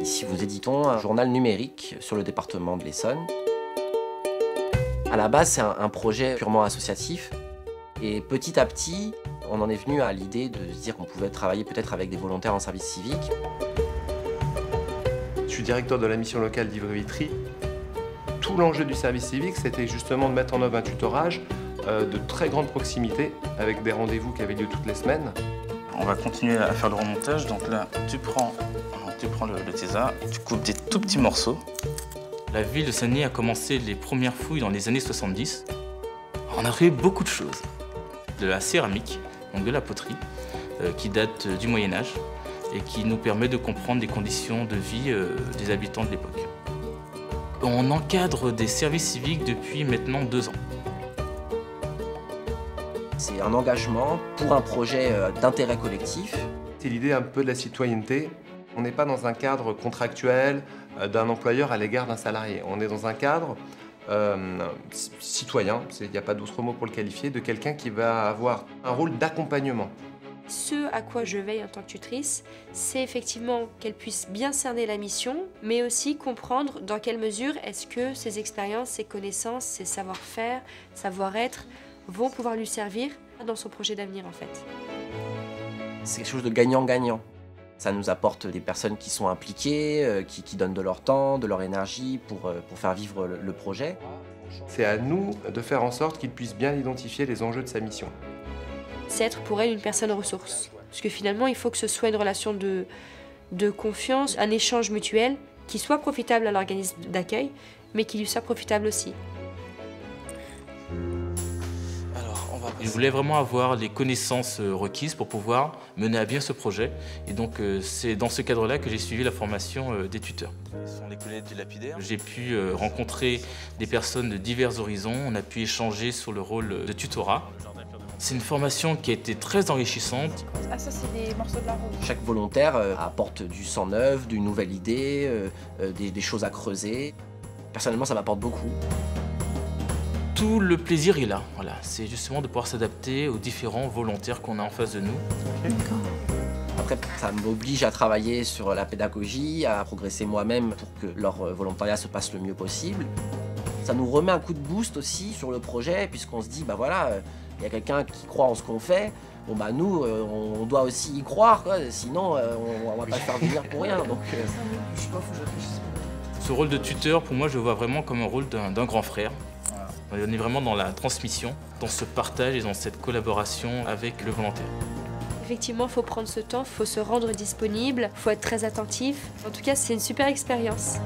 Ici, nous éditons un journal numérique sur le département de l'Essonne. À la base, c'est un projet purement associatif. Et petit à petit, on en est venu à l'idée de se dire qu'on pouvait travailler peut-être avec des volontaires en service civique. Je suis directeur de la mission locale d'Ivry-Vitry. Tout l'enjeu du service civique, c'était justement de mettre en œuvre un tutorage de très grande proximité, avec des rendez-vous qui avaient lieu toutes les semaines. On va continuer à faire le remontage. Donc là, tu prends le tesa, tu coupes des tout petits morceaux. La ville de Saguenay a commencé les premières fouilles dans les années 70. On a fait beaucoup de choses. De la céramique, donc de la poterie, qui date du Moyen-Âge et qui nous permet de comprendre les conditions de vie des habitants de l'époque. On encadre des services civiques depuis maintenant 2 ans. C'est un engagement pour un projet d'intérêt collectif. C'est l'idée un peu de la citoyenneté. On n'est pas dans un cadre contractuel d'un employeur à l'égard d'un salarié. On est dans un cadre citoyen, il n'y a pas d'autre mot pour le qualifier, de quelqu'un qui va avoir un rôle d'accompagnement. Ce à quoi je veille en tant que tutrice, c'est effectivement qu'elle puisse bien cerner la mission, mais aussi comprendre dans quelle mesure est-ce que ses expériences, ses connaissances, ses savoir-faire, savoir-être vont pouvoir lui servir dans son projet d'avenir en fait. C'est quelque chose de gagnant-gagnant. Ça nous apporte des personnes qui sont impliquées, qui donnent de leur temps, de leur énergie pour faire vivre le projet. C'est à nous de faire en sorte qu'il puisse bien identifier les enjeux de sa mission. C'est être pour elle une personne ressource. Parce que finalement, il faut que ce soit une relation de confiance, un échange mutuel qui soit profitable à l'organisme d'accueil, mais qui lui soit profitable aussi. Je voulais vraiment avoir les connaissances requises pour pouvoir mener à bien ce projet. Et donc c'est dans ce cadre-là que j'ai suivi la formation des tuteurs. Ce sont les collègues du lapidaire. J'ai pu rencontrer des personnes de divers horizons. On a pu échanger sur le rôle de tutorat. C'est une formation qui a été très enrichissante. Ah, ça, c'est des morceaux de la rose. Chaque volontaire apporte du sang neuf, d'une nouvelle idée, des choses à creuser. Personnellement, ça m'apporte beaucoup. Tout le plaisir est là. Voilà. C'est justement de pouvoir s'adapter aux différents volontaires qu'on a en face de nous. Après, ça m'oblige à travailler sur la pédagogie, à progresser moi-même pour que leur volontariat se passe le mieux possible. Ça nous remet un coup de boost aussi sur le projet, puisqu'on se dit, bah voilà, il y a quelqu'un qui croit en ce qu'on fait. Bon bah nous, on doit aussi y croire, quoi. Sinon on va pas le faire venir pour rien. Donc, Ce rôle de tuteur, pour moi, je le vois vraiment comme un rôle d'un grand frère. On est vraiment dans la transmission, dans ce partage et dans cette collaboration avec le volontaire. Effectivement, il faut prendre ce temps, il faut se rendre disponible, il faut être très attentif. En tout cas, c'est une super expérience.